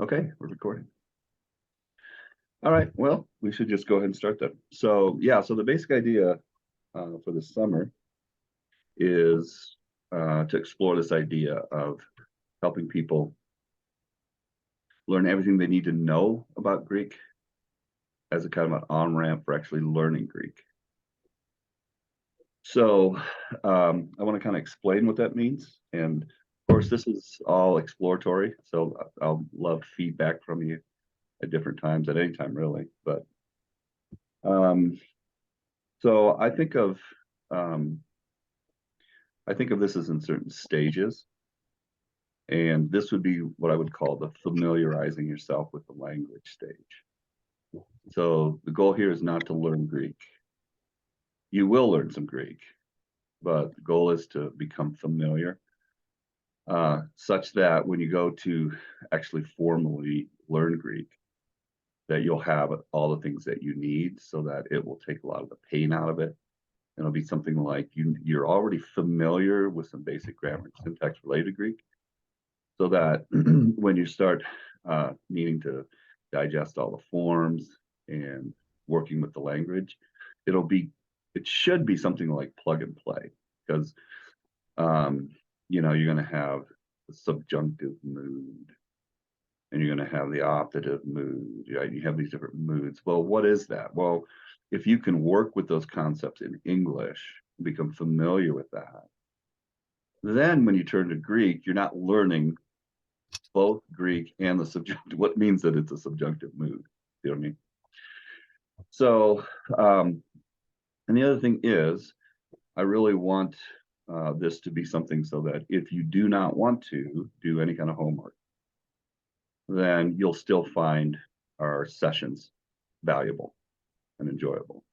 Okay, we're recording. All right, well, we should just go ahead and start then. So yeah, so the basic idea for the summer is to explore this idea of helping people learn everything they need to know about Greek as a kind of an on-ramp for actually learning Greek. So I want to kind of explain what that means. And of course, this is all exploratory. So I'll love feedback from you at different times, at any time, really. But um, so um, I think of this as in certain stages, and this would be what I would call the familiarizing yourself with the language stage. So the goal here is not to learn Greek. You will learn some Greek, but the goal is to become familiar, such that when you go to actually formally learn Greek, that you'll have all the things that you need so that it will take a lot of the pain out of it. It'll be something like you're already familiar with some basic grammar and syntax related to Greek, so that when you start needing to digest all the forms and working with the language, it should be something like plug and play, because um, you're going to have the subjunctive mood and you're going to have the optative mood. Right? You have these different moods. Well, what is that? Well, if you can work with those concepts in English, become familiar with that, then when you turn to Greek, you're not learning both Greek and the subjunctive, what means that it's a subjunctive mood. You know what I mean? So, and the other thing is, I really want this to be something so that if you do not want to do any kind of homework, then you'll still find our sessions valuable and enjoyable.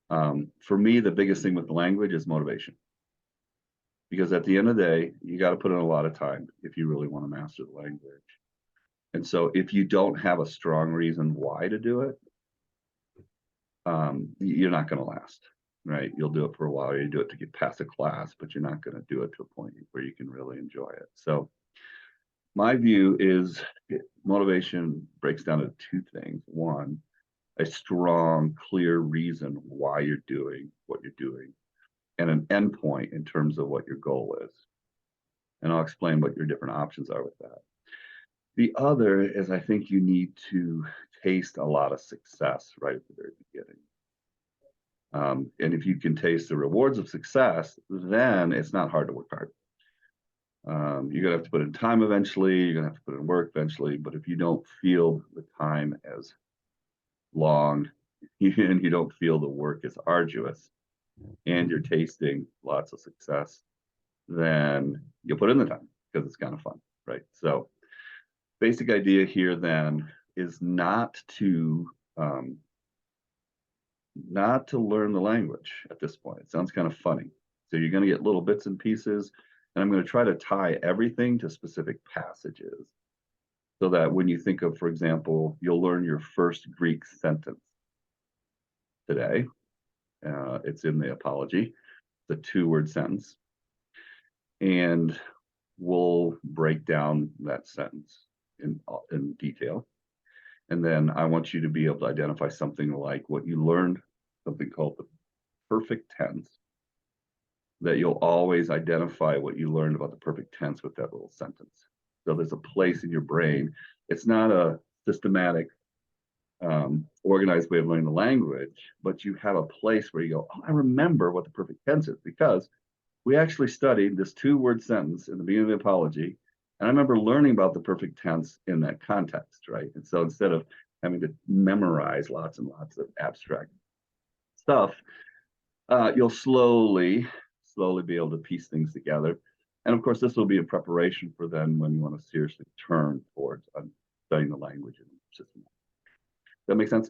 For me, the biggest thing with the language is motivation. Because at the end of the day, you got to put in a lot of time if you really want to master the language. And so if you don't have a strong reason why to do it, you're not going to last, right? You'll do it for a while. You do it to get past a class, but you're not going to do it to a point where you can really enjoy it. So my view is motivation breaks down to two things. One, a strong, clear reason why you're doing what you're doing, and an endpoint in terms of what your goal is. And I'll explain what your different options are with that. The other is I think you need to taste a lot of success right at the very beginning. And if you can taste the rewards of success, then it's not hard to work hard. You're going to have to put in time eventually, you're going to have to put in work eventually, but if you don't feel the time as long and you don't feel the work as arduous, and you're tasting lots of success, then you'll put in the time because it's kind of fun, right? So basic idea here then is not to learn the language at this point. It sounds kind of funny. So you're going to get little bits and pieces, and I'm going to try to tie everything to specific passages so that when you think of, for example, you'll learn your first Greek sentence today. It's in the Apology, the 2-word sentence, and we'll break down that sentence in detail. And then I want you to be able to identify something like what you learned, something called the perfect tense, that you'll always identify what you learned about the perfect tense with that little sentence. So there's a place in your brain. It's not a systematic, organized way of learning the language, but you have a place where you go, oh, I remember what the perfect tense is, because we actually studied this 2-word sentence in the beginning of the Apology. And I remember learning about the perfect tense in that context, right? And so instead of having to memorize lots and lots of abstract stuff, you'll slowly be able to piece things together. And of course, this will be in preparation for then when you want to seriously turn towards studying the language and system. Does that make sense?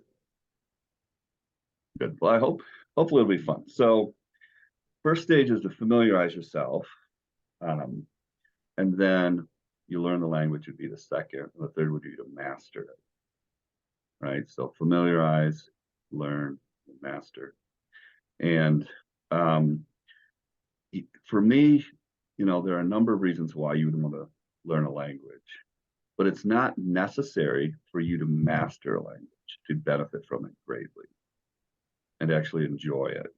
Good. Well, hopefully it'll be fun. So first stage is to familiarize yourself. And then you learn the language would be the second. And the third would be to master it. Right? So familiarize, learn, and master. And for me, there are a number of reasons why you would want to learn a language. but it's not necessary for you to master a language to benefit from it greatly and actually enjoy it.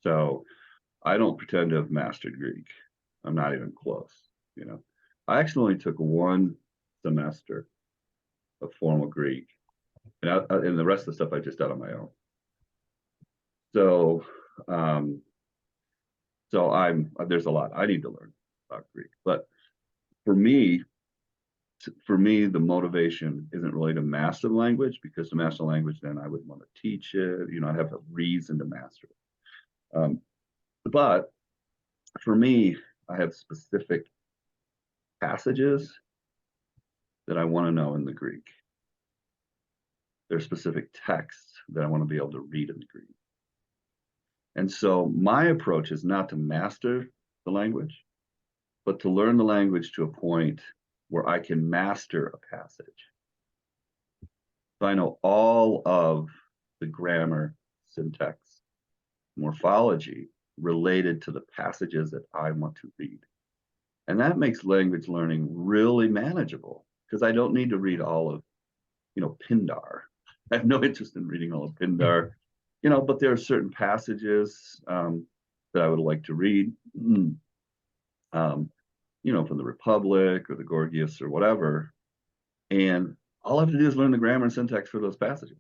So I don't pretend to have mastered Greek. I'm not even close, you know. I actually only took one semester of formal Greek, and the rest of the stuff I just did on my own. So, there's a lot I need to learn about Greek, but for me, the motivation isn't really to master the language, because to master the language, then I would want to teach it. You know, I'd have a reason to master it. But for me, I have specific passages that I want to know in the Greek. There's specific texts that I want to be able to read in the Greek. And so my approach is not to master the language, but to learn the language to a point where I can master a passage. So I know all of the grammar, syntax, morphology related to the passages that I want to read. And that makes language learning really manageable, because I don't need to read all of, Pindar. I have no interest in reading all of Pindar, but there are certain passages that I would like to read, from the Republic or the Gorgias or whatever. And all I have to do is learn the grammar and syntax for those passages.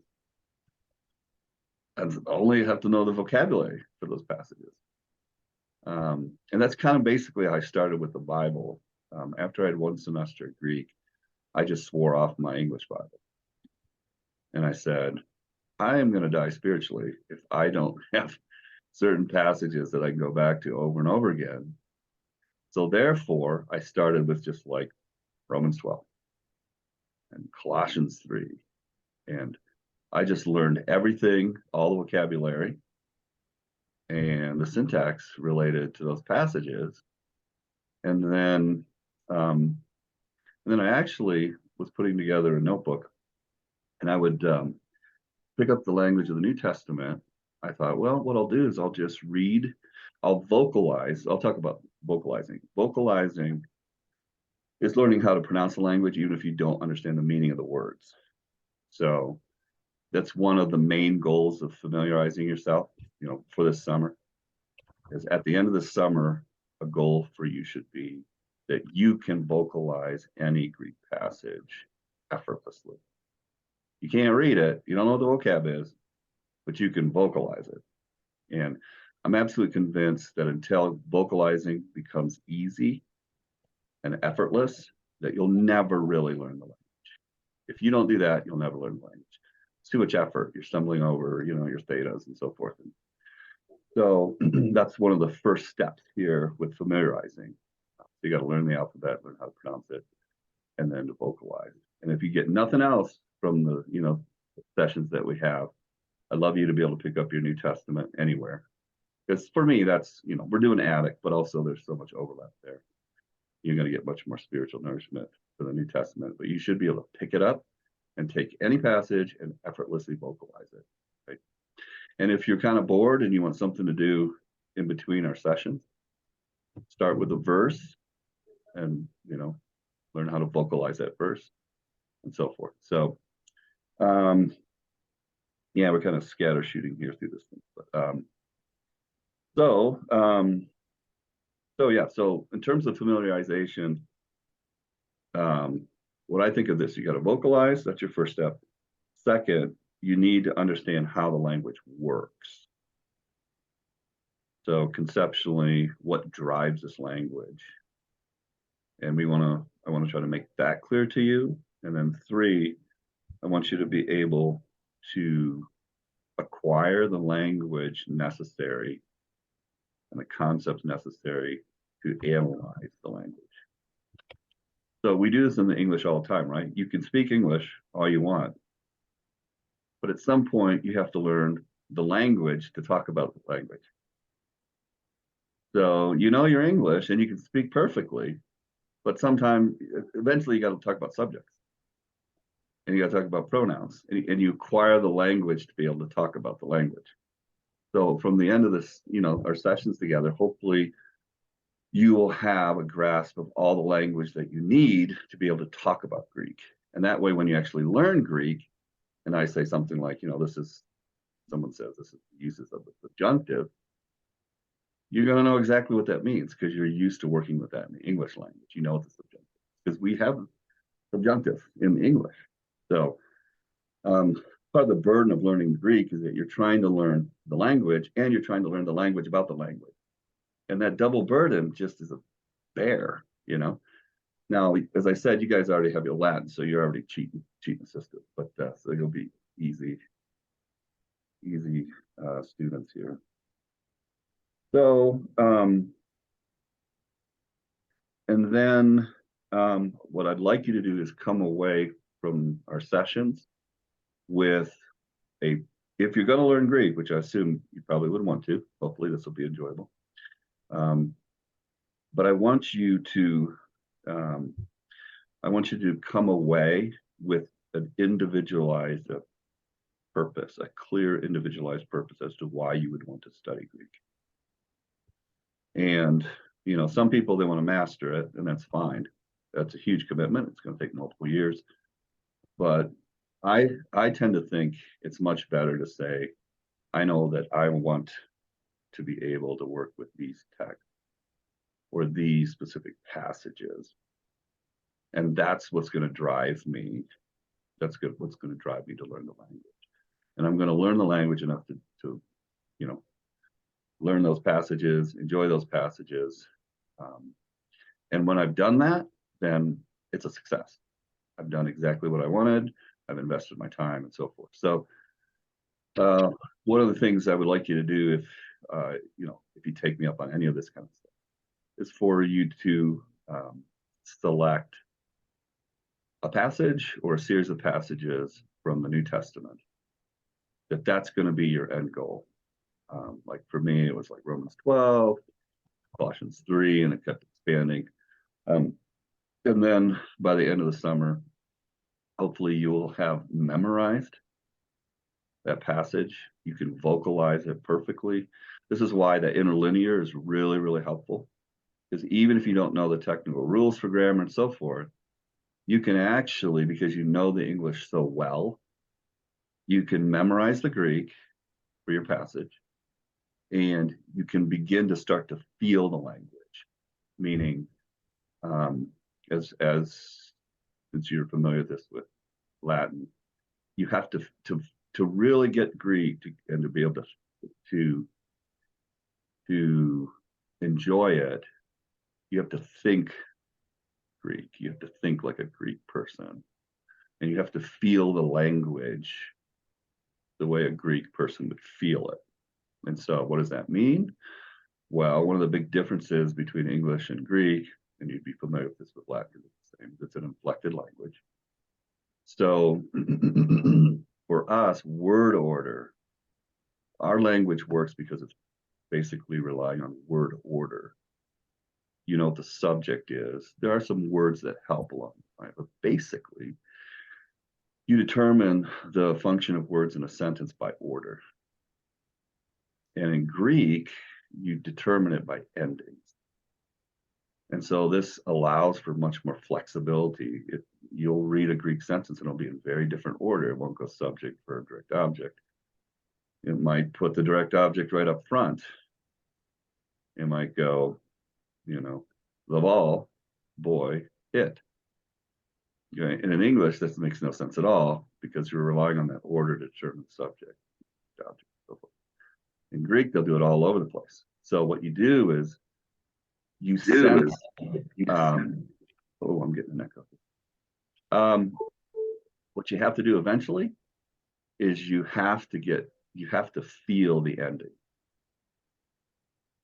And I only have to know the vocabulary for those passages. And that's kind of basically how I started with the Bible. After I had one semester of Greek, I just swore off my English Bible. And I said, I am going to die spiritually if I don't have certain passages that I can go back to over and over again. So therefore, I started with just like Romans 12 and Colossians 3. And I just learned everything, all the vocabulary and the syntax related to those passages. And then I actually was putting together a notebook, and I would pick up the language of the New Testament. I thought, well, what I'll do is I'll just read, I'll vocalize. I'll talk about vocalizing. Vocalizing is learning how to pronounce the language, even if you don't understand the meaning of the words. So that's one of the main goals of familiarizing yourself, for this summer. Is at the end of the summer, a goal for you should be that you can vocalize any Greek passage effortlessly. You can't read it, you don't know what the vocab is, but you can vocalize it. And I'm absolutely convinced that until vocalizing becomes easy and effortless, that you'll never really learn the language. If you don't do that, you'll never learn the language. It's too much effort. You're stumbling over, your thetas and so forth. And so that's one of the first steps here with familiarizing. So you got to learn the alphabet, learn how to pronounce it, and then to vocalize. And if you get nothing else from the, sessions that we have, I'd love you to be able to pick up your New Testament anywhere. Because for me, that's, we're doing attic, but also there's so much overlap there. You're going to get much more spiritual nourishment for the New Testament, but you should be able to pick it up and take any passage and effortlessly vocalize it. Right? And if you're kind of bored and you want something to do in between our sessions, start with a verse and, learn how to vocalize that verse and so forth. So, we're kind of scatter shooting here through this thing. But, so in terms of familiarization, what I think of this, you got to vocalize. That's your first step. Second, you need to understand how the language works. So conceptually, what drives this language? And I want to try to make that clear to you. And then 3, I want you to be able to acquire the language necessary and the concepts necessary to analyze the language. So we do this in the English all the time, right? You can speak English all you want, but at some point you have to learn the language to talk about the language. So your English and you can speak perfectly, but eventually you got to talk about subjects. And you got to talk about pronouns, and you acquire the language to be able to talk about the language. So from the end of this, our sessions together, hopefully you will have a grasp of all the language that you need to be able to talk about Greek. And that way, when you actually learn Greek, and I say something like, this is, someone says this is uses of the subjunctive, you're going to know exactly what that means because you're used to working with that in the English language. You know what the subjunctive is because we have subjunctive in English. So part of the burden of learning Greek is that you're trying to learn the language and you're trying to learn the language about the language. And that double burden just is a bear, Now, as I said, you guys already have your Latin, so you're already cheating the system. But so you'll be easy students here. So, and then what I'd like you to do is come away from our sessions with if you're going to learn Greek, which I assume you probably would want to, hopefully this will be enjoyable. But I want you to come away with an individualized purpose, a clear individualized purpose as to why you would want to study Greek. And, some people, they want to master it, and that's fine. That's a huge commitment. It's going to take multiple years. But I tend to think it's much better to say, I know that I want to be able to work with these texts or these specific passages. And that's what's going to drive me. What's going to drive me to learn the language. And I'm going to learn the language enough to learn those passages, enjoy those passages. And when I've done that, then it's a success. I've done exactly what I wanted. I've invested my time and so forth. So one of the things I would like you to do if you take me up on any of this kind of stuff is for you to select a passage or a series of passages from the New Testament that's going to be your end goal. Like for me, it was like Romans 12, Colossians 3, and it kept expanding. And then by the end of the summer, hopefully you will have memorized that passage. You can vocalize it perfectly. This is why the interlinear is really, really helpful. Because even if you don't know the technical rules for grammar and so forth, you can actually, because you know the English so well, you can memorize the Greek for your passage, and you can begin to start to feel the language. Meaning, as since you're familiar with this with Latin, you have to really get Greek and to be able to enjoy it. You have to think Greek. You have to think like a Greek person, and you have to feel the language the way a Greek person would feel it. And so what does that mean? Well, one of the big differences between English and Greek, and you'd be familiar with this with Latin, it's the same, it's an inflected language. So for us, word order, our language works because it's basically relying on word order. You know what the subject is. There are some words that help along the line, but basically, you determine the function of words in a sentence by order. And in Greek, you determine it by endings. And so this allows for much more flexibility. You'll read a Greek sentence and it'll be in very different order. It won't go subject, verb, direct object. It might put the direct object right up front. It might go, the ball, boy, it. Okay? And in English, this makes no sense at all because you're relying on that order to determine the subject, object, so forth. In Greek, they'll do it all over the place. So what you do is you sense. I'm getting an echo. What you have to do eventually is you have to feel the ending.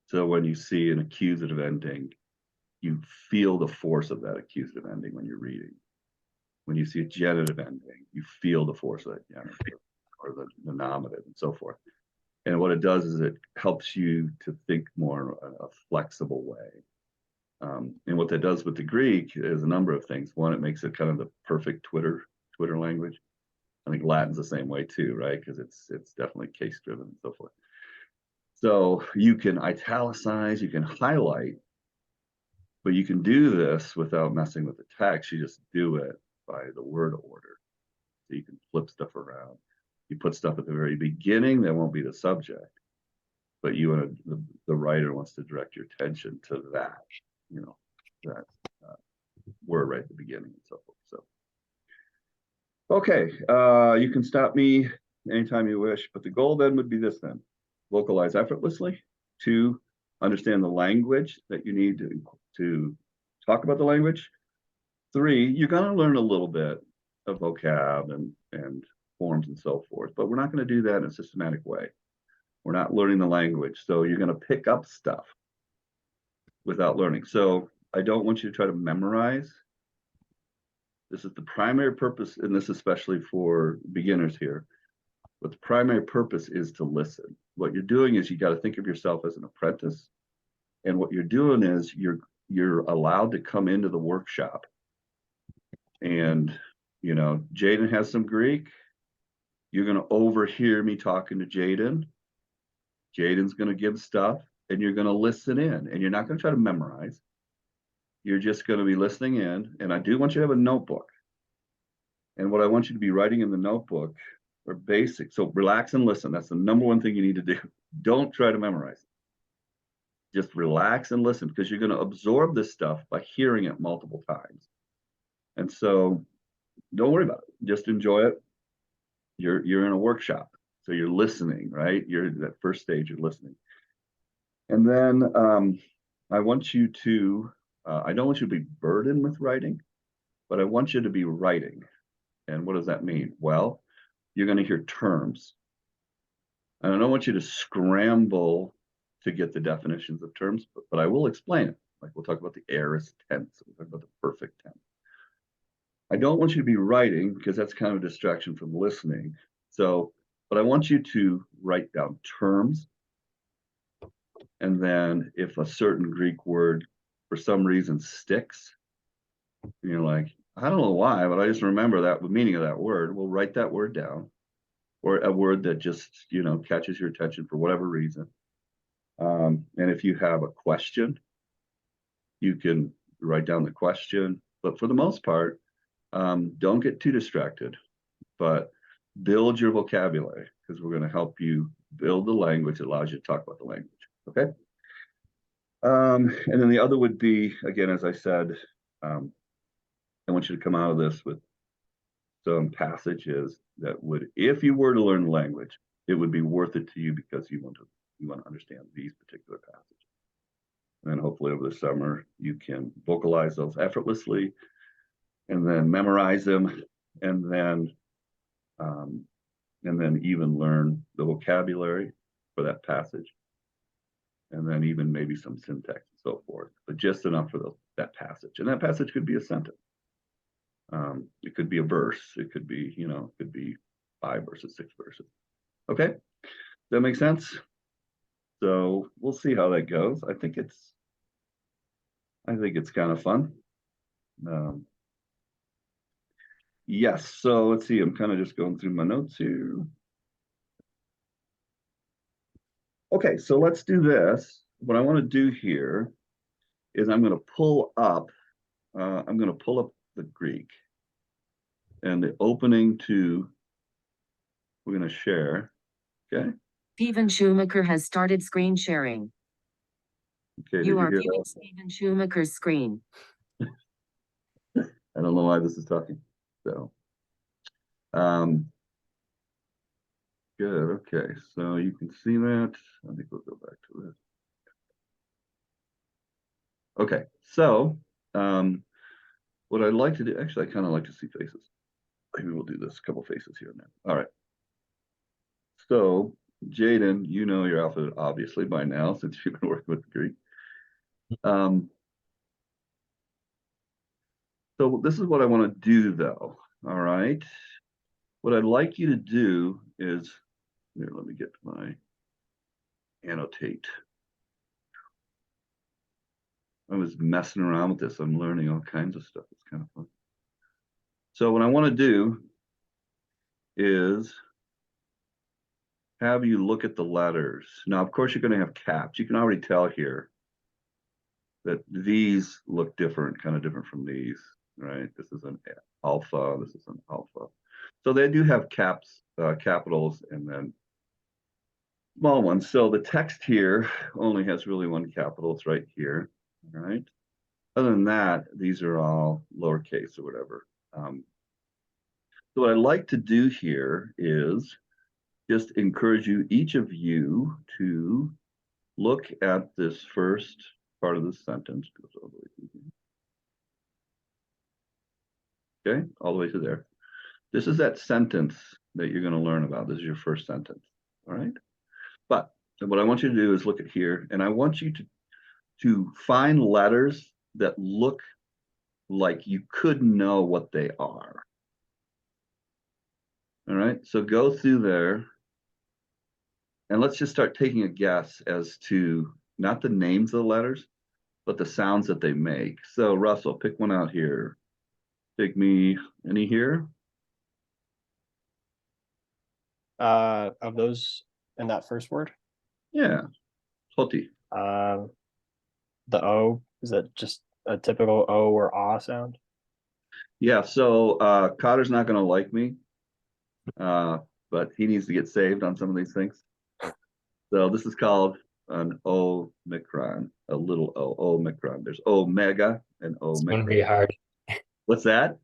So when you see an accusative ending, you feel the force of that accusative ending when you're reading. When you see a genitive ending, you feel the force of that genitive or the nominative and so forth. And what it does is it helps you to think more in a flexible way. And what that does with the Greek is a number of things. One, it makes it kind of the perfect Twitter language. I think Latin's the same way too, right? Because it's definitely case driven and so forth. So you can italicize, you can highlight But you can do this without messing with the text. You just do it by the word order. So you can flip stuff around. You put stuff at the very beginning, that won't be the subject. But you want to, the writer wants to direct your attention to that, you know, that word right at the beginning and so forth. So, okay, you can stop me anytime you wish, but the goal then would be this then: vocalize effortlessly. 2, understand the language that you need to talk about the language. 3, you're going to learn a little bit of vocab and forms and so forth, but we're not going to do that in a systematic way. We're not learning the language, so you're going to pick up stuff without learning. So I don't want you to try to memorize. This is the primary purpose, and this especially for beginners here. But the primary purpose is to listen. What you're doing is you got to think of yourself as an apprentice, and what you're doing is you're allowed to come into the workshop. And you know, Jaden has some Greek. You're going to overhear me talking to Jaden. Jaden's going to give stuff, and you're going to listen in, and you're not going to try to memorize. You're just going to be listening in. And I do want you to have a notebook. And what I want you to be writing in the notebook are basic. So relax and listen. That's the number one thing you need to do. Don't try to memorize it. Just relax and listen, because you're going to absorb this stuff by hearing it multiple times. And so don't worry about it. Just enjoy it. You're in a workshop. So you're listening, right? You're that first stage, you're listening. And then I want you to, I don't want you to be burdened with writing, but I want you to be writing. And what does that mean? Well, you're going to hear terms. And I don't want you to scramble to get the definitions of terms, but I will explain it. Like we'll talk about the aorist tense, we'll talk about the perfect tense. I don't want you to be writing because that's kind of a distraction from listening. So, but I want you to write down terms. And then if a certain Greek word for some reason sticks, and you're like, I don't know why, but I just remember that the meaning of that word, we'll write that word down. Or a word that just, you know, catches your attention for whatever reason. And if you have a question, you can write down the question. But for the most part, don't get too distracted, but build your vocabulary, because we're going to help you build the language that allows you to talk about the language. Okay. And then the other would be, again, as I said, I want you to come out of this with some passages that would, if you were to learn the language, it would be worth it to you because you want to understand these particular passages. And then hopefully over the summer you can vocalize those effortlessly, and then memorize them, and then even learn the vocabulary for that passage, and then even maybe some syntax and so forth, but just enough for that passage. And that passage could be a sentence. It could be a verse. It could be, you know, it could be 5 verses, 6 verses. Okay, does that make sense? So we'll see how that goes. I think it's kind of fun. Yes. So let's see. I'm kind of just going through my notes here. Okay, so let's do this. What I want to do here is I'm going to pull up the Greek, and the opening to, we're going to share. Okay. Steven Schumacher has started screen sharing. Okay. You are viewing Steven Schumacher's screen. I don't know why this is talking. So, good. Okay. So you can see that. I think we'll go back to this. Okay. So, what I'd like to do, actually, I kind of like to see faces. Maybe we'll do this, a couple faces here and there. All right. So, Jaden, you know your alphabet obviously by now, since you've been working with the Greek. So this is what I want to do, though. All right. What I'd like you to do is, here, let me get to my annotate. I was messing around with this. I'm learning all kinds of stuff. It's kind of fun. So what I want to do is have you look at the letters. Now, of course, you're going to have caps. You can already tell here that these look different, kind of different from these, right? This is an alpha, this is an alpha. So they do have capitals and then small ones. So the text here only has really one capital, it's right here, all right? Other than that, these are all lowercase or whatever. So what I'd like to do here is just encourage you, each of you, to look at this first part of the sentence. Goes all the way through here. Okay, all the way to there. This is that sentence that you're going to learn about. This is your first sentence. All right. But what I want you to do is look at here, and I want you to find letters that look like you could know what they are. All right. So go through there, and let's just start taking a guess as to not the names of the letters, but the sounds that they make. So Russell, pick one out here. Pick me any here. Of those in that first word? Yeah. Hoti. The O, is that just a typical O or ah sound? Yeah, so Cotter's not going to like me, but he needs to get saved on some of these things. So this is called an omicron, a little omicron. There's omega and It's going to be omicron. hard. What's that?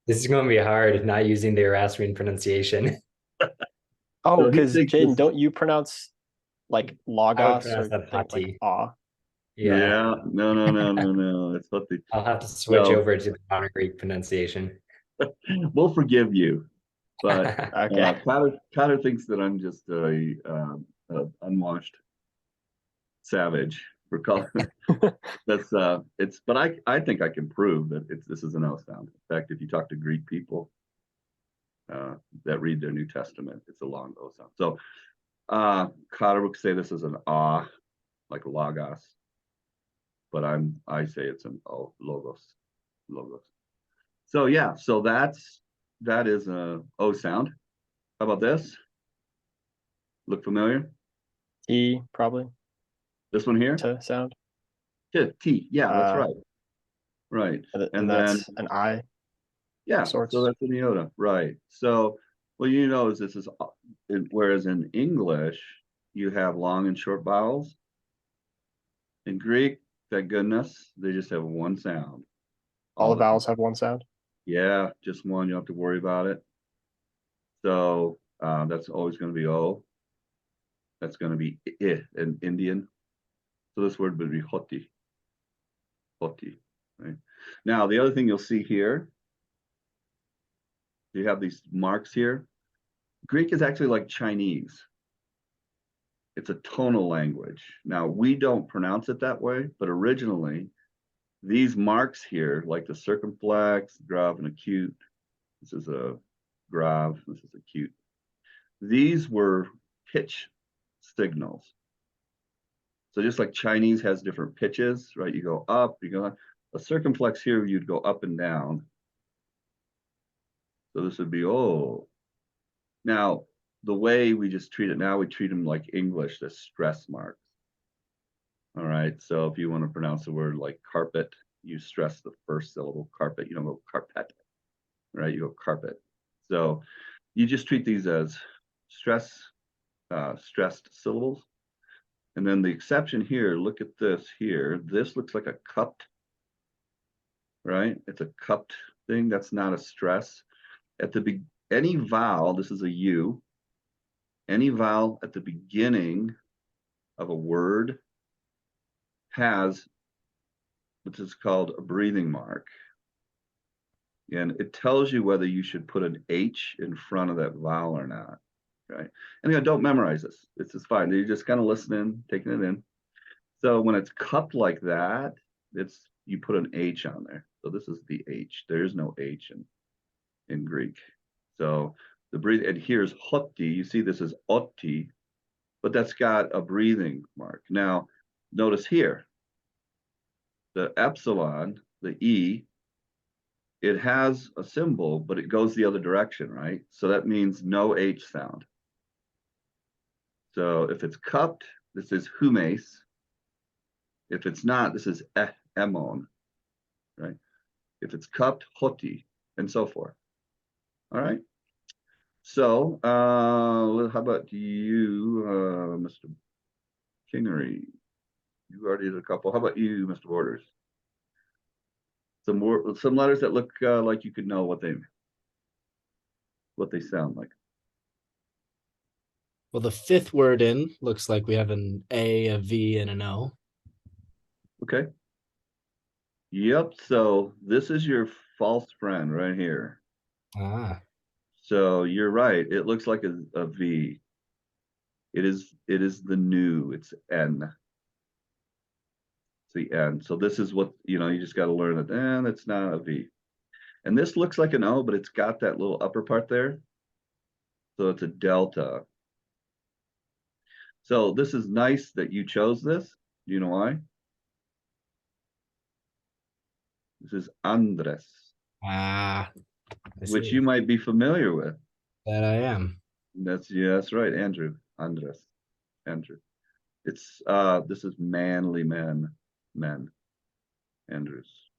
This is going to be hard, not using the Erastian pronunciation. Oh, So he because thinks Jaden, this- don't you pronounce like logos or pronounce that think like hati. ah? Yeah. No. It's Hoti. I'll have to switch No. over to the modern Greek pronunciation. We'll forgive you, but Okay. Cotter thinks that I'm just a unwashed savage for calling. That's it's, but I think I can prove that this is an O sound. In fact, if you talk to Greek people that read their New Testament, it's a long O sound. So Cotter would say this is an ah, like logos, but I say it's an O, logos. So yeah, so that is a O sound. How about this? Look familiar? T probably This one here? to sound. T. Yeah, that's right. Right. And that's an I. Yeah, sorts. so that's an iota, right? So what you know is this is, whereas in English you have long and short vowels. In Greek, thank goodness, they just have one sound. All the vowels have one sound. Yeah, just one. You don't have to worry about it. So that's always going to be O. That's going to be I in Indian. So this word would be hoti. Hoti. Right. Now the other thing you'll see here, you have these marks here. Greek is actually like Chinese. It's a tonal language. Now we don't pronounce it that way, but originally these marks here, like the circumflex, grave, and acute. This is a grave. This is acute. These were pitch signals. So just like Chinese has different pitches, right? You go up, you go up. A circumflex here, you'd go up and down. So this would be oh. Now, the way we just treat it now, we treat them like English, the stress marks. All right. So if you want to pronounce the word like carpet, you stress the first syllable, carpet. You don't go carpet, right? You go carpet. So you just treat these as stressed syllables. And then the exception here, look at this here. This looks like a cupped, right? It's a cupped thing. That's not a stress. At the any vowel, this is a U, any vowel at the beginning of a word has what is called a breathing mark. And it tells you whether you should put an H in front of that vowel or not. Okay. And again, don't memorize this. This is fine. You're just kind of listening, taking it in. So when it's cupped like that, you put an H on there. So this is the H. There is no H in Greek. So the breathe, and here's hoti. You see this is oti, but that's got a breathing mark. Now, notice here, the epsilon, the E, it has a symbol, but it goes the other direction, right? So that means no H sound. So if it's cupped, this is humes. If it's not, this is emon, right? If it's cupped, hoti, and so forth. All right. So, how about you, Mr. Kingery? You already did a couple. How about you, Mr. Borders? Some letters that look like you could know what they sound like. Well, the fifth word in looks like we have an A, a V, and an O. Okay. Yep. So this is your false friend right here. Ah, So you're right. It looks like a V. It is the new. It's N. It's the N. So this is what, you just got to learn that, that's not a V. And this looks like an O, but it's got that little upper part there. So it's a delta. So this is nice that you chose this. Do you know why? This is Andres, I which see. you might be familiar with. That I am. That's right, Andrew. Andres. Andrew. It's this is manly men. Andrews.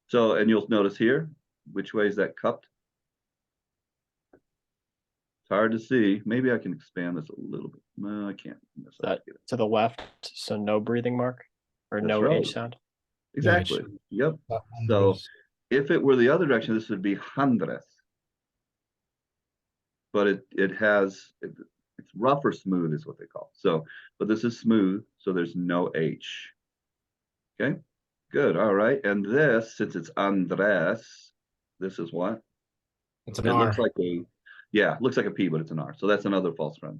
So, and you'll notice here, which way is that cupped? It's hard to see. Maybe I can expand this a little bit. No, I can't. To the left, so no breathing mark or That's no right. H sound. Exactly. Yep. So Andres. if it were the other direction, this would be Andres. But it's rough or smooth is what they call it. So, but this is smooth, so there's no H. Okay, good. All right. And this, since it's Andres, this is what? It's an It R. looks like looks like a P, but it's an R. So that's another false friend.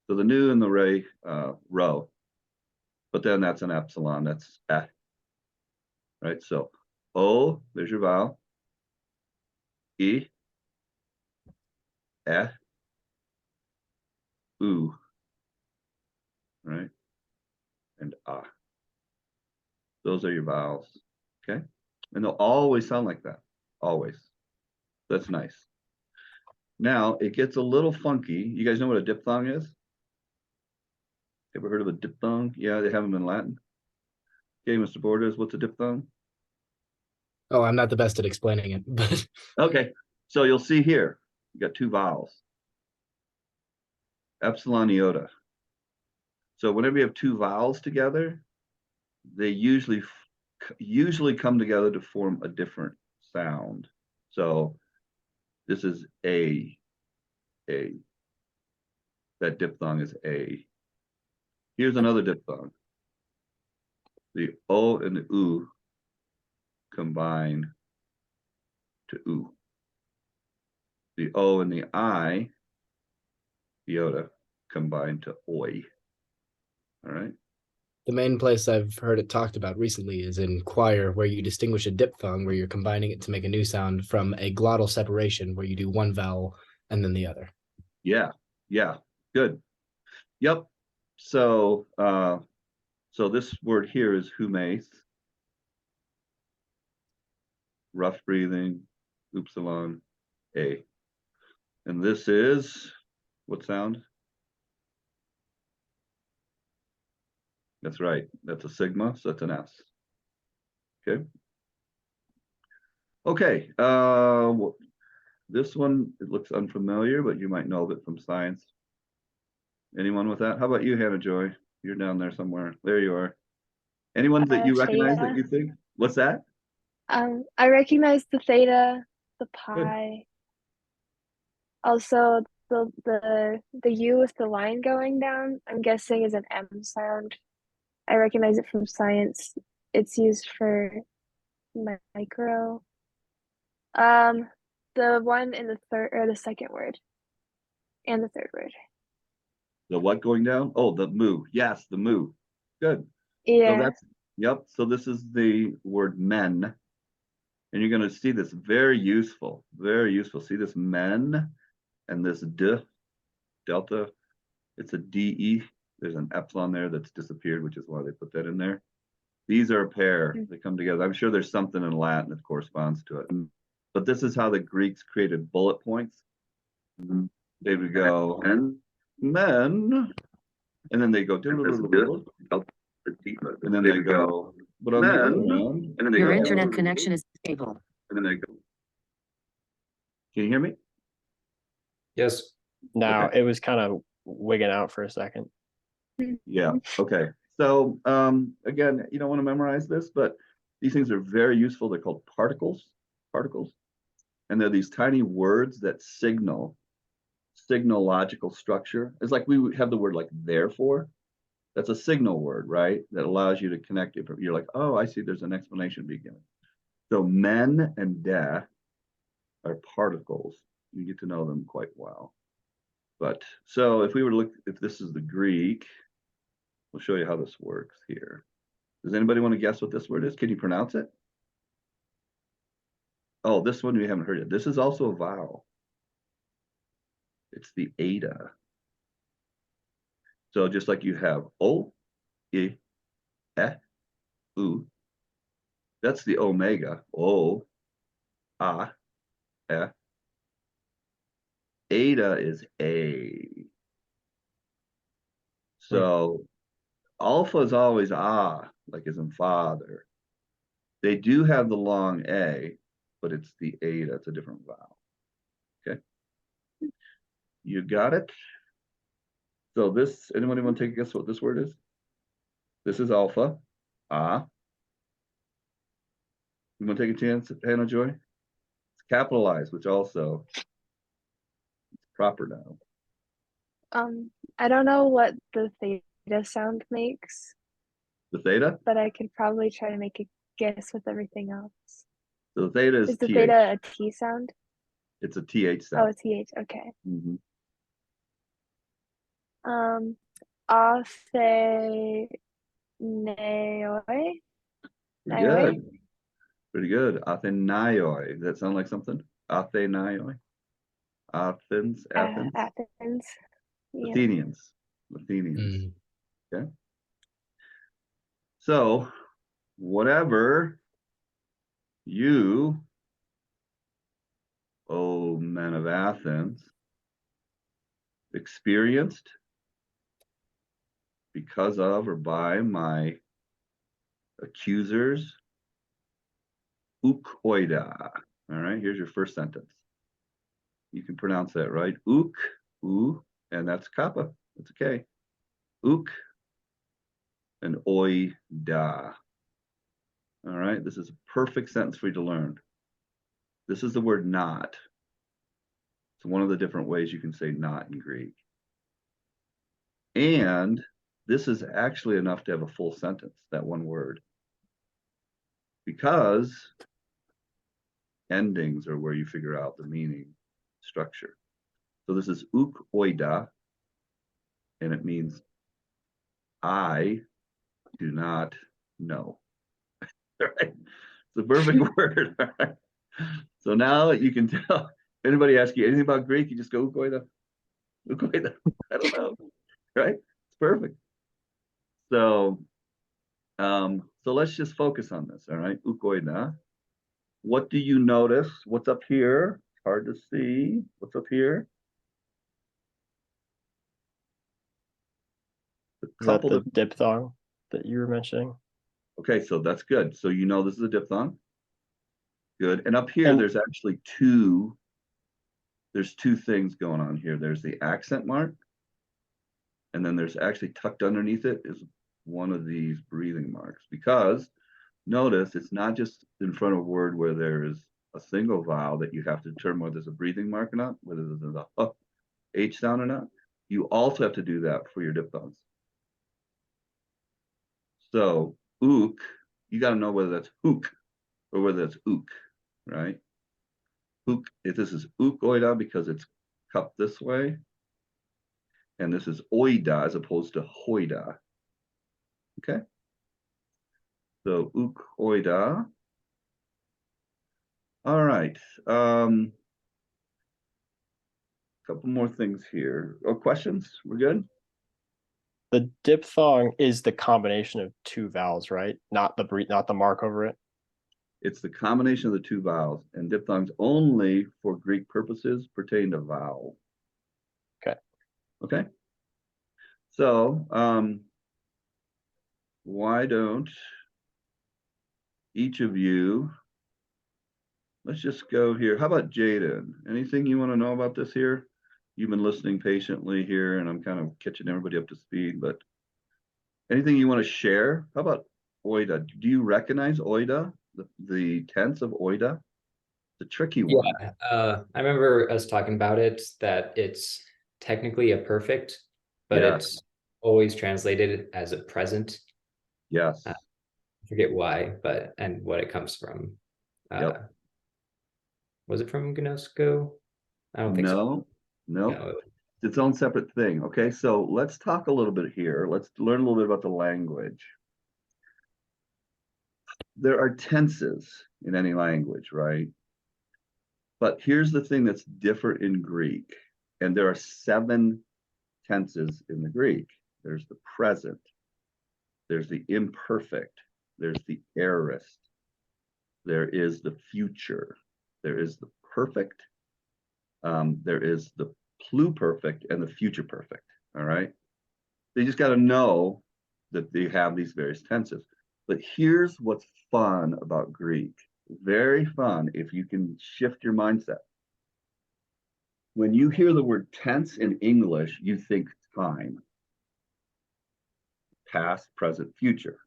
So the new and the ray row. But then that's an epsilon, that's F. Right? So O, there's your vowel. E, F, U. Right? And A. Those are your vowels. Okay? And they'll always sound like that. Always. That's nice. Now it gets a little funky. You guys know what a diphthong is? Ever heard of a diphthong? Yeah, they have them in Latin. Okay, Mr. Borders, what's a diphthong? Oh, I'm not the best at explaining it, but Okay, so you'll see here, you got two vowels. Epsilon iota. So whenever you have two vowels together, they usually come together to form a different sound. So this is A. That diphthong is A. Here's another diphthong. The O and the U combine to U. The O and the I, iota, combine to oi. All right. the main place I've heard it talked about recently is in choir, where you distinguish a diphthong, where you're combining it to make a new sound, from a glottal separation, where you do one vowel and then the other. Yeah, good. Yep. So so this word here is humes. Rough breathing, upsilon, A. And this is what sound? That's right. That's a sigma, so that's an S. Okay. Okay. This one, it looks unfamiliar, but you might know of it from science. Anyone with that? How about you, Hannah Joy? You're down there somewhere. There you are. Anyone that you recognize that you think? What's that? I recognize the theta, the pi. Also, the U with the line going down, I'm guessing is an M sound. I recognize it from science. It's used for micro. The one in the third or the second word, and the third word. The what going down? Oh, the mu. Yes, the mu. Good. Yeah. So that's, yep. So this is the word men. And you're going to see this very useful, very useful. See this men and this delta. It's a DE. There's an epsilon there that's disappeared, which is why they put that in there. These are a pair. They come together. I'm sure there's something in Latin that corresponds to it. But this is how the Greeks created bullet points. They would go, and men, and then they go, And then they go, but on the other end, and then they Your go, internet connection is stable. and then they go. Can you hear me? Yes. Now Okay. it was kind of wigging out for a second. Yeah, okay. So again, you don't want to memorize this, but these things are very useful. They're called particles, and they're these tiny words that signal logical structure. It's like we would have the word like therefore. That's a signal word, right? That allows you to connect it. You're like, oh, I see there's an explanation beginning. So men and de are particles. You get to know them quite well. But so if we were to look, if this is the Greek, we'll show you how this works here. Does anybody want to guess what this word is? Can you pronounce it? Oh, this one we haven't heard yet. This is also a vowel. It's the eta. So just like you have o, I, e, u, that's the omega. O, a, e. Eta is a. So alpha is always a, like as in father. They do have the long a, but it's the eta. It's a different vowel. Okay. You got it? So this, anybody want to take a guess what this word is? This is alpha. Ah. You want to take a chance, Hannah Joy? It's capitalized, which also is proper now. I don't know what the theta sound makes, The theta? but I could probably try to make a guess with everything else. So the theta is Is the TH. theta a T sound? It's a TH Oh, sound. a TH. Okay. Mhm. Athenaioi. Pretty good. Pretty good. Athenaioi. Does that sound like something? Athenaioi? Athens, Athens. Athens. Yeah. Athenians. Okay. So whatever you, O men of Athens, experienced because of or by my accusers, uk oida. All right, here's your first sentence. You can pronounce that right. Uk, u, and that's kappa. That's okay. Uk and oida. All right, this is a perfect sentence for you to learn. This is the word not. It's one of the different ways you can say not in Greek. And this is actually enough to have a full sentence, that one word. Because endings are where you figure out the meaning structure. So this is uk oida, and it means I do not know. All right. It's a perfect word. All right. So now you can tell. If anybody asks you anything about Greek, you just go uk oida. Uk oida. I don't know. Right? It's perfect. So so let's just focus on this. All right. Uk oida. What do you notice? What's up here? Hard to see. What's up here? Is that the diphthong that you were mentioning? Okay, so that's good. So you know this is a diphthong. Good. And up here, And there's actually there's two things going on here. There's the accent mark, and then there's actually tucked underneath it is one of these breathing marks. Because notice it's not just in front of a word where there is a single vowel that you have to determine whether there's a breathing mark or not, whether there's a H sound or not. You also have to do that for your diphthongs. So ook, you got to know whether that's hook or whether it's ook, right? Ook, if this is ook oida because it's cupped this way, and this is oida as opposed to hoida. Okay. So ook oida. All right. Couple more things here. Oh, questions? We're good? the diphthong is the combination of two vowels, right? Not the mark over it. It's the combination of the two vowels, and diphthongs only for Greek purposes pertain to vowel. Okay. Okay. So why don't each of you, let's just go here. How about Jaden? Anything you want to know about this here? You've been listening patiently here, and I'm kind of catching everybody up to speed, but anything you want to share? How about oida? Do you recognize oida, the tense of oida? The tricky one. Yeah, I remember us talking about it, that it's technically a perfect, but Yeah. it's always translated as a present. Yes. I forget why, but and what it comes from. Yep. Was it from Gnosko? I don't think so. No. No, It's its own separate thing. Okay, so let's talk a little bit here. Let's learn a little bit about the language. There are tenses in any language, right? But here's the thing that's different in Greek, and there are 7 tenses in the Greek. There's the present, there's the imperfect, there's the aorist, there is the future, there is the perfect, there is the pluperfect, and the future perfect. All right. They just got to know that they have these various tenses. But here's what's fun about Greek. Very fun if you can shift your mindset. When you hear the word tense in English, you think time, past, present, future.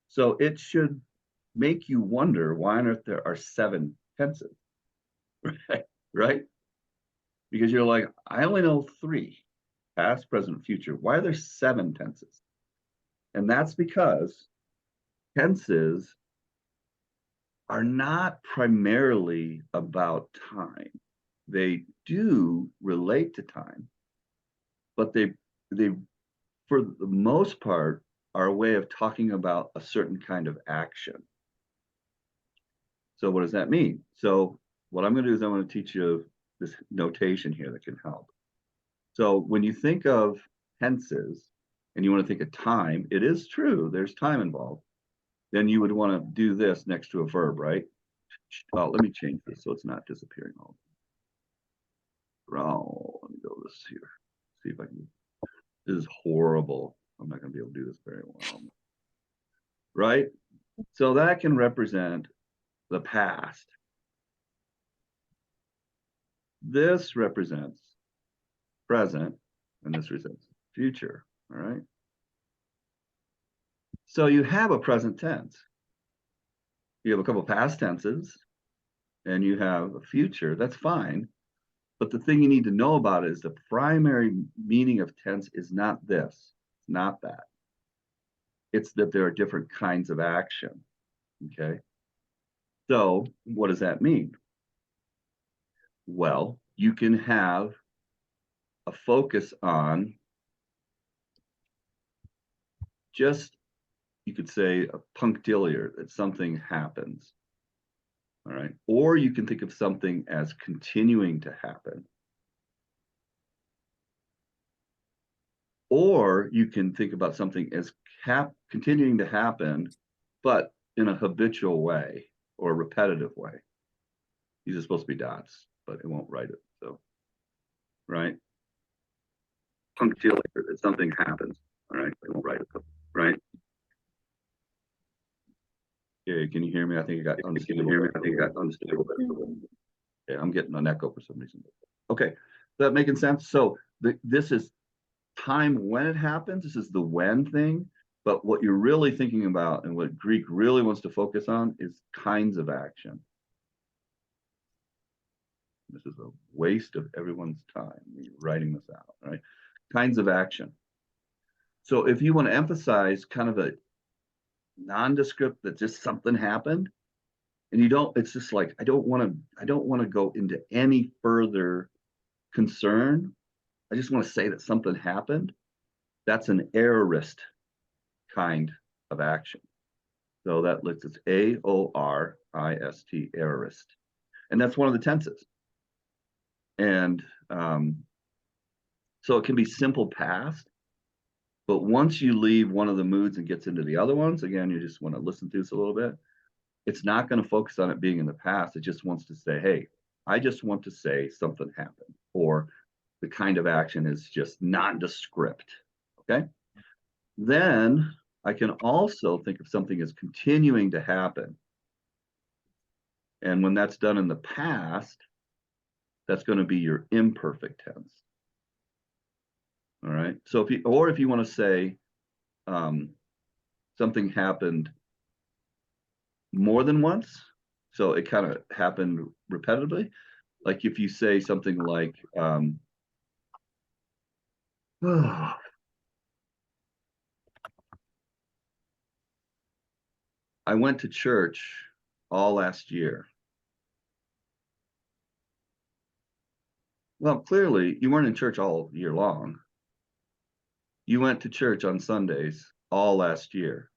So it should make you wonder why on earth there are 7 tenses, right? Right? Because you're like, I only know 3, past, present, future. Why are there 7 tenses? And that's because tenses are not primarily about time. They do relate to time, but they for the most part are a way of talking about a certain kind of action. So what does that mean? So what I'm going to do is I'm going to teach you this notation here that can help. So when you think of tenses and you want to think of time, it is true, there's time involved. Then you would want to do this next to a verb, right? Let me change this so it's not disappearing all. Oh, let me go this here. See if I can. This is horrible. I'm not going to be able to do this very well. Right? So that can represent the past. This represents present, and this represents future. All right. So you have a present tense. You have a couple past tenses, and you have a future. That's fine. But the thing you need to know about is the primary meaning of tense is not this, not that. It's that there are different kinds of action. Okay. So what does that mean? Well, you can have a focus on just, you could say, a punctiliar, that something happens. All right. Or you can think of something as continuing to happen. Or you can think about something as continuing to happen, but in a habitual way or a repetitive way. These are supposed to be dots, but it won't write it. So, right? Punctiliar, that something happens. All right, it won't write it. Right? Okay, can you hear me? I think I got unstable. Can you hear me? I think I got unstable. Yeah, I'm getting an echo for some reason. Okay, is that making sense? So this is time when it happens. This is the when thing. But what you're really thinking about and what Greek really wants to focus on is kinds of action. This is a waste of everyone's time writing this out, right? Kinds of action. So if you want to emphasize kind of a nondescript that just something happened, and you don't, it's just like, I don't want to go into any further concern. I just want to say that something happened. That's an aorist kind of action. So that looks, it's A-O-R-I-S-T, aorist. And that's one of the tenses. And so it can be simple past, but once you leave one of the moods and gets into the other ones, again, you just want to listen to this a little bit. It's not going to focus on it being in the past. It just wants to say, hey, I just want to say something happened, or the kind of action is just nondescript. Okay. Then I can also think of something as continuing to happen. And when that's done in the past, that's going to be your imperfect tense. All right. So if you want to say something happened more than once, so it kind of happened repetitively. Like if you say something like, I went to church all last year. Well, clearly you weren't in church all year long. You went to church on Sundays all last year.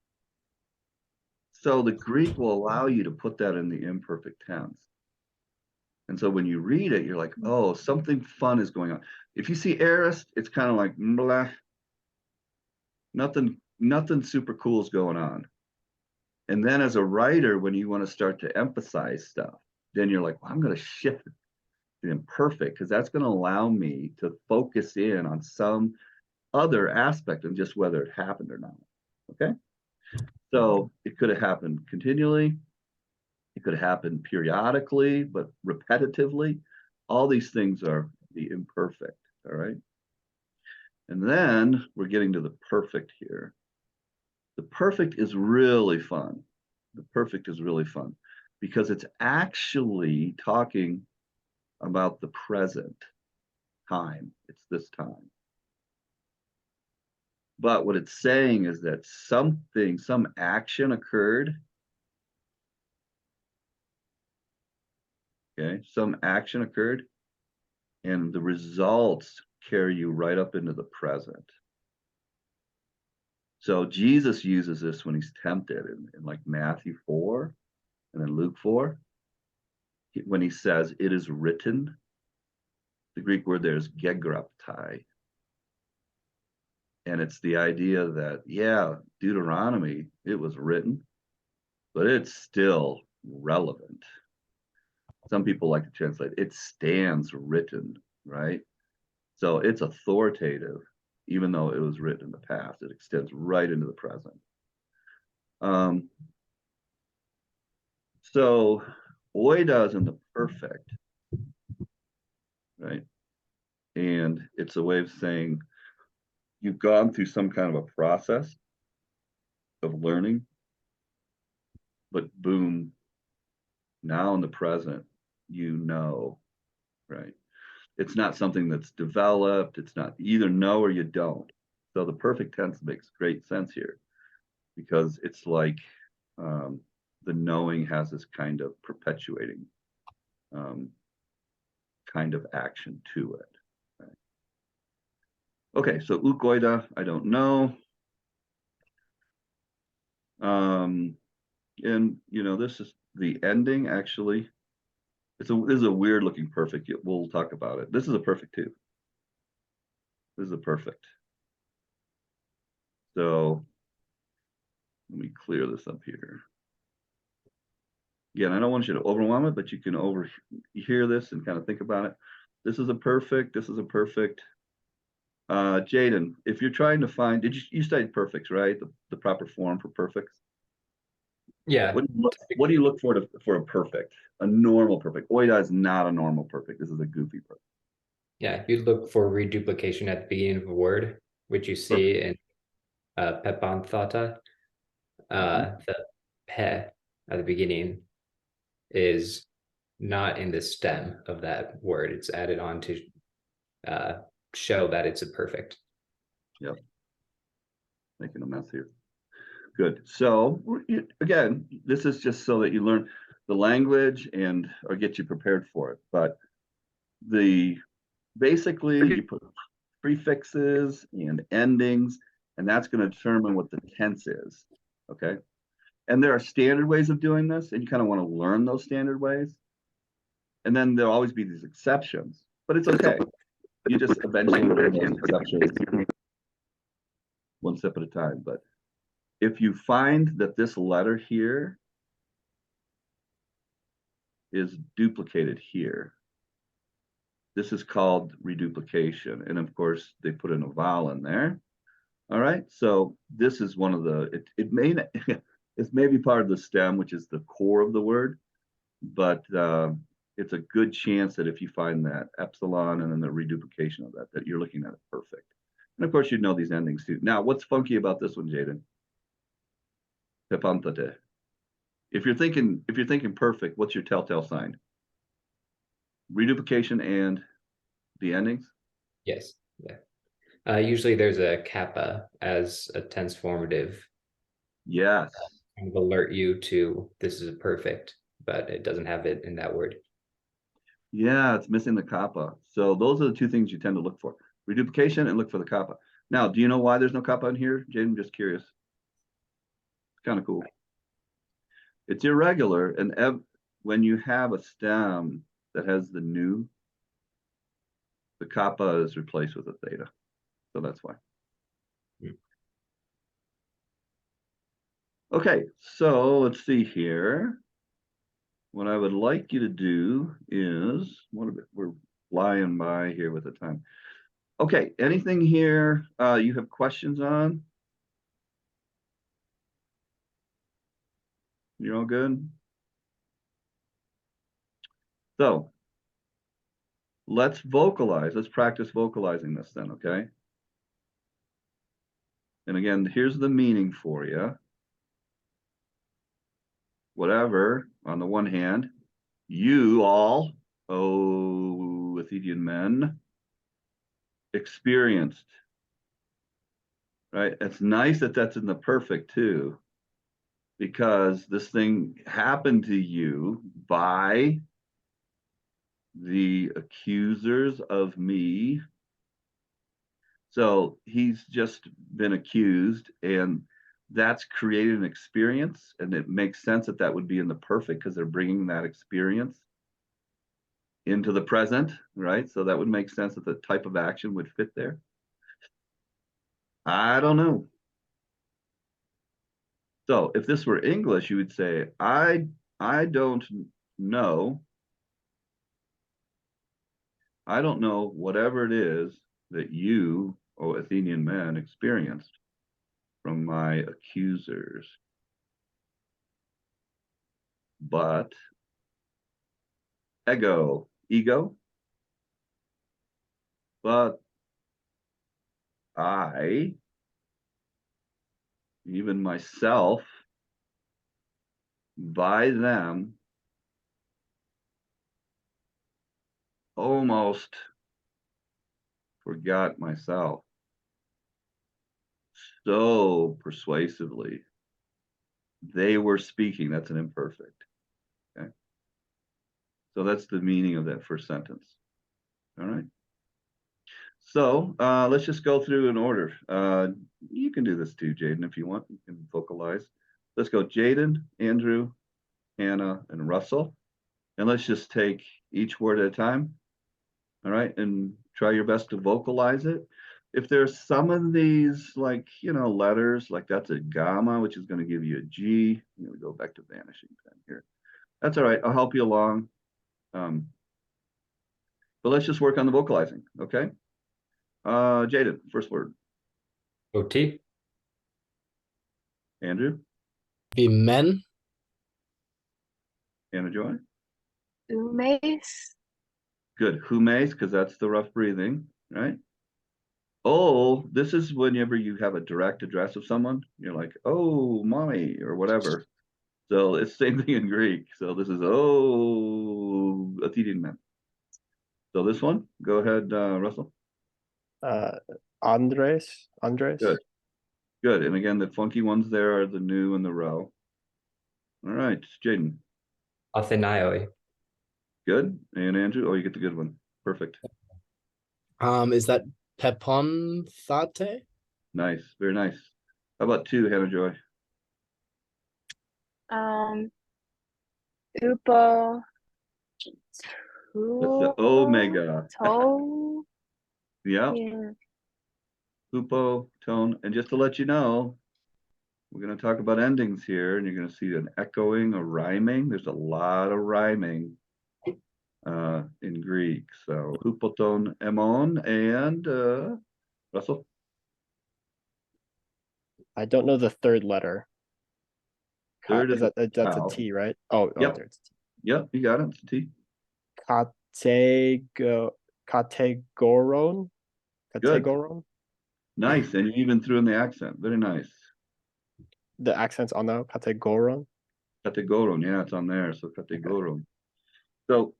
So the Greek will allow you to put that in the imperfect tense. And so when you read it, you're like, oh, something fun is going on. If you see aorist, it's kind of like blah. Nothing super cool is going on. And then as a writer, when you want to start to emphasize stuff, then you're like, well, I'm going to shift the imperfect because that's going to allow me to focus in on some other aspect of just whether it happened or not. Okay. So it could have happened continually. It could have happened periodically, but repetitively. All these things are the imperfect. All right. And then we're getting to the perfect here. The perfect is really fun. The perfect is really fun because it's actually talking about the present time. It's this time. But what it's saying is that some action occurred. Okay, some action occurred, and the results carry you right up into the present. So Jesus uses this when he's tempted in like Matthew 4 and then Luke 4. When he says, it is written, the Greek word there is gegraptai. And it's the idea that, yeah, Deuteronomy, it was written, but it's still relevant. Some people like to translate, it stands written, right? So it's authoritative, even though it was written in the past. It extends right into the present. So oida is in the perfect, right? And it's a way of saying you've gone through some kind of a process of learning, but boom, now in the present, you know, right? It's not something that's developed. It's not, you either know or you don't. So the perfect tense makes great sense here because it's like the knowing has this kind of perpetuating kind of action to it. Right? Okay, so ukoida, I don't know. And you know, this is the ending actually. This is a weird looking perfect. We'll talk about it. This is a perfect too. This is a perfect. So let me clear this up here. Again, I don't want you to overwhelm it, but you can hear this and kind of think about it. This is a perfect. This is a perfect. Jaden, if you're trying to find, you studied perfects, right? The proper form for perfects. Yeah. What do you look for a perfect? A normal perfect. Oida is not a normal perfect. This is a goofy perfect. Yeah, you'd look for reduplication at the beginning of a word, which you see in pepanthata. The pe at the beginning is not in the stem of that word. It's added on to show that it's a perfect. Yep. Making a mess here. Good. So again, this is just so that you learn the language and or get you prepared for it. But basically you put prefixes and endings, and that's going to determine what the tense is. Okay. And there are standard ways of doing this, and you kind of want to learn those standard ways. And then there'll always be these exceptions, but it's okay. You just eventually learn those exceptions one step at a time. But if you find that this letter here is duplicated here, this is called reduplication. And of course, they put in a vowel in there. All right, so this is one of the, it may not, it's maybe part of the stem, which is the core of the word, but it's a good chance that if you find that epsilon and then the reduplication of that, that you're looking at it perfect. And of course, you'd know these endings too. Now, what's funky about this one, Jaden? Pepantate. If you're thinking perfect, what's your telltale sign? Reduplication and the endings? Yes. Yeah. Usually there's a kappa as a tense formative, Yes. kind of alert you to this is perfect, but it doesn't have it in that word. Yeah, it's missing the kappa. So those are the two things you tend to look for. Reduplication and look for the kappa. Now, do you know why there's no kappa in here, Jaden? I'm just curious. It's kind of cool. It's irregular, and when you have a stem that has the nu, the kappa is replaced with a theta. So that's why. Okay, so let's see here. What I would like you to do is, we're flying by here with the time. Okay, anything here you have questions on? You're all good? So let's vocalize. Let's practice vocalizing this then, okay? And again, here's the meaning for you. Whatever, on the one hand, you all, oh, Athenian men, experienced, right? It's nice that that's in the perfect too, because this thing happened to you by the accusers of me. So he's just been accused, and that's created an experience, and it makes sense that that would be in the perfect because they're bringing that experience into the present, right? So that would make sense that the type of action would fit there. I don't know. So if this were English, you would say, I don't know. I don't know whatever it is that you, O Athenian men, experienced from my accusers. But ego, but I, even myself, by them, almost forgot myself so persuasively. They were speaking. That's an imperfect. Okay. So that's the meaning of that first sentence. All right. So let's just go through in order. You can do this too, Jaden, if you want. You can vocalize. Let's go Jaden, Andrew, Hannah, and Russell. And let's just take each word at a time. All right. And try your best to vocalize it. If there's some of these, like, letters, like that's a gamma, which is going to give you a G. I'm going to go back to vanishing pen here. That's all right. I'll help you along. But let's just work on the vocalizing. Okay. Jaden, first word. OT. Andrew. Be men. Anna Joy. Umes. Good. Humes, because that's the rough breathing, right? Oh, this is whenever you have a direct address of someone. You're like, oh, mommy, or whatever. So it's the same thing in Greek. So this is, oh, Athenian man. So this one, go ahead, Russell. Andres. Good. Good. And again, the funky ones there are the new and the row. All right, Jaden. Athenaioi. Good. And Andrew, oh, you get the good one. Perfect. Is that peponthate? Nice. Very nice. How about two, Hannah Joy? Upo. That's the omega. Toe. Yeah. Yeah. Hupo, tone. And just to let you know, we're going to talk about endings here, and you're going to see an echoing, a rhyming. There's a lot of rhyming in Greek. So hupoton, emon, and Russell. I don't know the third letter. Third is That's a vowel. T, right? Oh, Yep. there's Yep, you got it. It's a T. Categoron. Good. Categoron. Nice. And you even threw in the accent. Very nice. The accent's on the categoron. Categoron. Yeah, it's on there. So categoron. So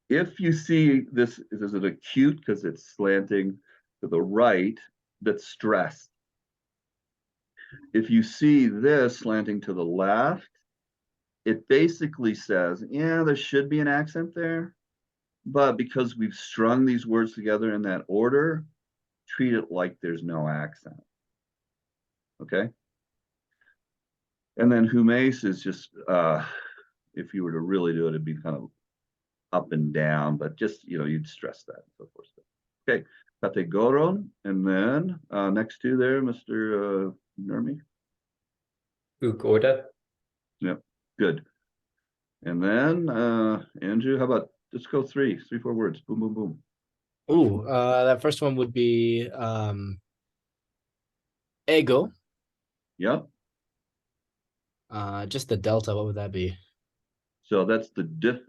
if you see this, is it acute because it's slanting to the right, that's stressed. If you see this slanting to the left, it basically says, yeah, there should be an accent there, but because we've strung these words together in that order, treat it like there's no accent. Okay? And then humes is just, if you were to really do it, it'd be kind of up and down, but just, you'd stress that and so forth. Okay, categoron, and then next to there, Mr. Nermi. Uk order. Yep, good. And then Andrew, how about let's go 4 words. Boom, boom, boom. Ooh, that first one would be ego. Yep. Just the delta, what would that be? So that's the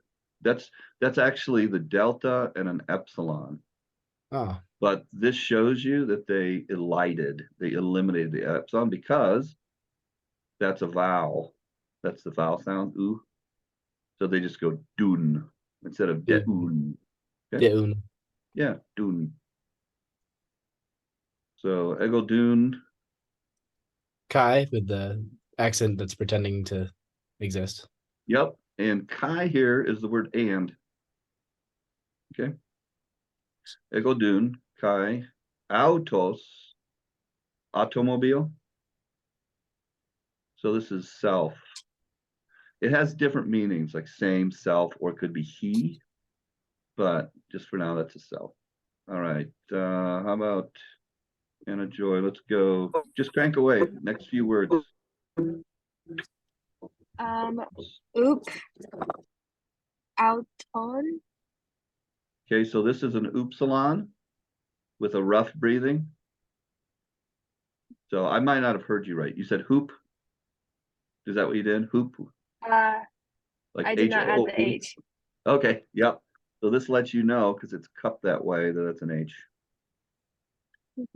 that's actually the delta and an epsilon. Oh. But this shows you that they eliminated the epsilon because that's a vowel. That's the vowel sound, ooh. So they just go dun instead of deun. Okay? Deun. Yeah, dun. So ego dun. Kai with the accent that's pretending to exist. Yep. And kai here is the word and. Okay. Ego dun, kai, autos, automobile. So this is self. It has different meanings, like same, self, or it could be he. But just for now, that's a self. All right. How about Anna Joy? Let's go. Just crank away. Next few words. Oop. Auton. Okay, so this is an upsilon with a rough breathing. So I might not have heard you right. You said hoop. Is that what you did? Hoop. Like I did not add the H-O-O-P? H. Okay. Yep. So this lets you know because it's cupped that way that it's an H.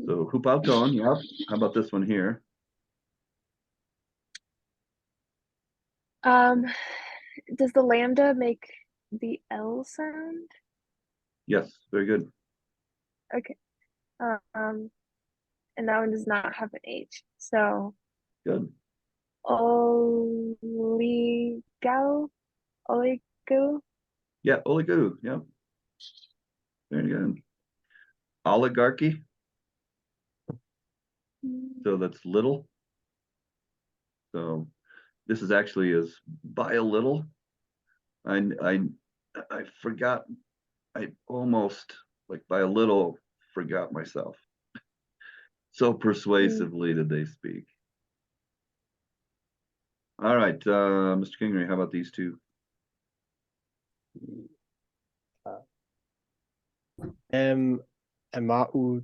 So hoop auton. Yep. How about this one here? Does the lambda make the L sound? Yes. Very good. Okay. And that one does not have an H. So Good. oligo. Yeah. Oligo. Yep. Very good. Oligarchy. So that's little. So this is actually is by a little. I forgot. I almost like by a little forgot myself. So persuasively did they speak. All right, Mr. Kingery, how about these two? Emautu.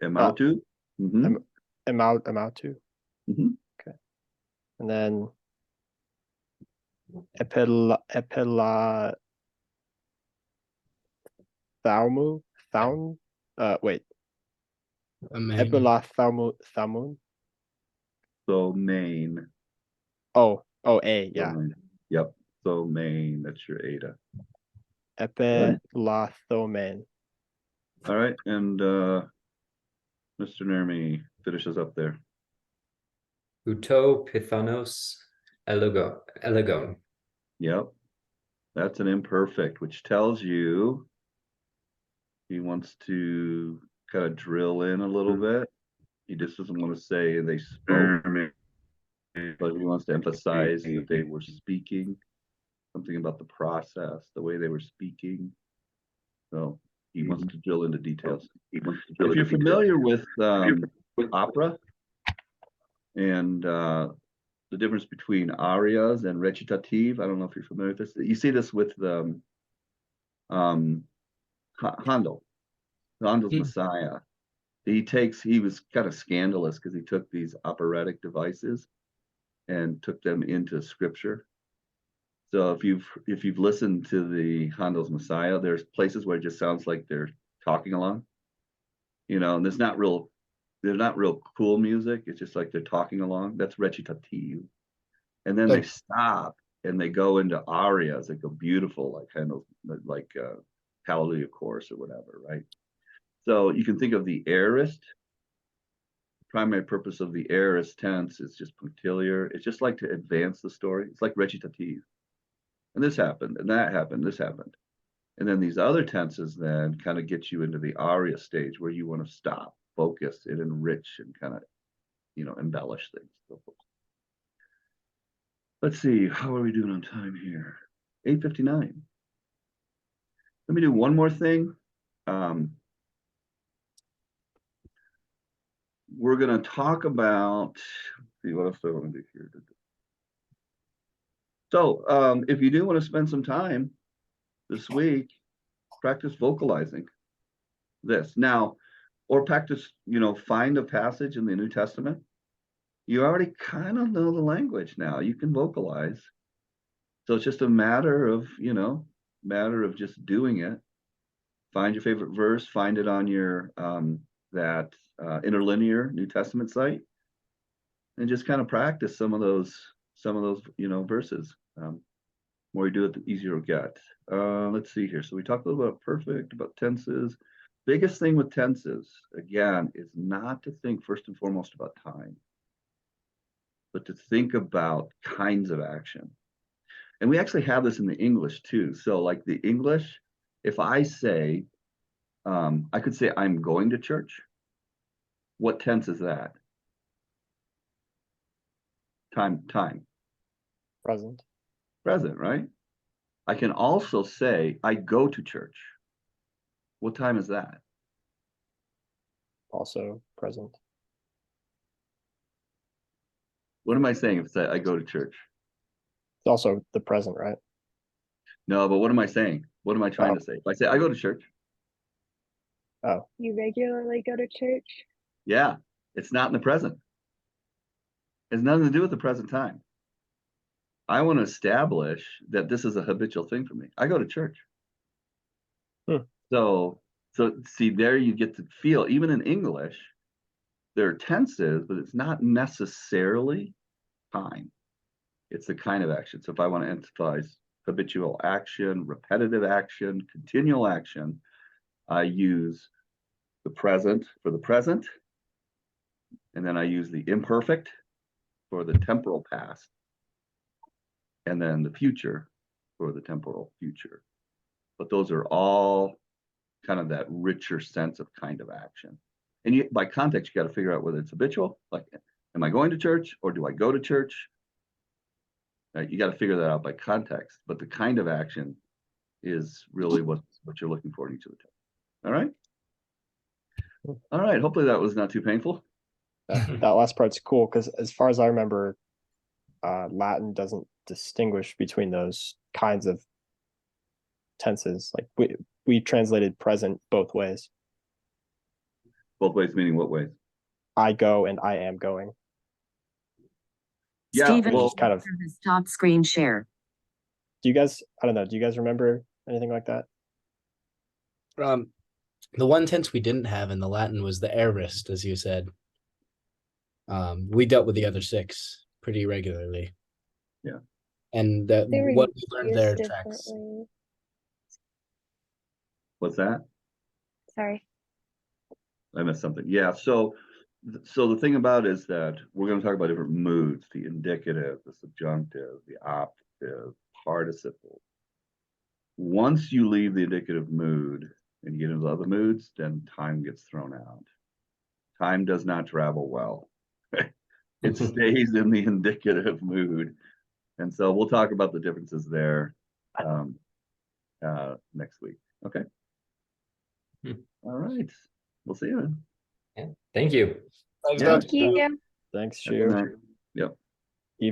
Emautu. Emautu. Mhm. Okay. And then epila thalmu. Wait. Epilathalmun. So main. Oh, A, yeah. So, yep. So main, that's your eta. Epilathomen. All right, and Mr. Nermi finishes up there. Uto pithanos elegon. Yep. That's an imperfect, which tells you he wants to kind of drill in a little bit. He just doesn't want to say they spoke, but he wants to emphasize that they were speaking, something about the process, the way they were speaking. So he wants to drill into details. If you're familiar with opera and the difference between arias and recitative, I don't know if you're familiar with this. You see this with the Handel's Messiah. he was kind of scandalous because he took these operatic devices and took them into scripture. So if you've listened to the Handel's Messiah, there's places where it just sounds like they're talking along, and there's not real cool music. It's just like they're talking along. That's recitative. And then they stop and they go into arias that go beautiful, like kind of like Hallelujah Chorus or whatever, right? So you can think of the aorist. Primary purpose of the aorist tense is just punctiliar. It's just like to advance the story. It's like recitative. And this happened, and that happened, this happened. And then these other tenses then kind of get you into the aria stage where you want to stop, focus, and enrich and kind of, embellish things. Let's see, how are we doing on time here? 8:59. Let me do one more thing. We're going to talk about, see what else do I want to do here. So if you do want to spend some time this week, practice vocalizing this now, or practice, find a passage in the New Testament. You already kind of know the language now. You can vocalize. So it's just a matter of just doing it. Find your favorite verse, find it on your that interlinear New Testament site, and just kind of practice some of those verses. The more you do it, the easier it'll get. Let's see here. So we talked a little about perfect, about tenses. Biggest thing with tenses, again, is not to think first and foremost about time, but to think about kinds of action. And we actually have this in the English too. So like the English, if I say, I could say I'm going to church. What tense is that? Time. Present. Present, right? I can also say I go to church. What time is that? Also present. What am I saying if I go to church? It's also the present, right? No, but what am I saying? What am I trying to say? If I say I go to church. Oh. You regularly go to church? Yeah, it's not in the present. It's nothing to do with the present time. I want to establish that this is a habitual thing for me. I go to church. So see, there you get to feel, even in English, there are tenses, but it's not necessarily time. It's the kind of action. So if I want to emphasize habitual action, repetitive action, continual action, I use the present for the present, and then I use the imperfect for the temporal past, and then the future for the temporal future. But those are all kind of that richer sense of kind of action. And by context, you got to figure out whether it's habitual, like, am I going to church or do I go to church? You got to figure that out by context, but the kind of action is really what you're looking for in each of the texts. All right. All right. Hopefully that was not too painful. That last part's cool because as far as I remember, Latin doesn't distinguish between those kinds of tenses. Like we translated present both ways. Both ways meaning what ways? I go and I am going. Yeah, Stephen well, kind of. has stopped screen share. Do you guys? I don't know. Do you guys remember anything like that? The one tense we didn't have in the Latin was the aorist, as you said. We dealt with the other six pretty regularly. Yeah. And They were what we learned used there tracks. differently. What's that? Sorry. I missed something. Yeah. So the thing about it is that we're going to talk about different moods: the indicative, the subjunctive, the optative, participle. Once you leave the indicative mood and you get into other moods, then time gets thrown out. Time does not travel well. It stays in the indicative mood. And so we'll talk about the differences there next week. Okay. All right. We'll see you then. Yeah. Thank you. Thanks, Yeah. Doc. Thank you. Thanks, Have a good Shu. night. Yep.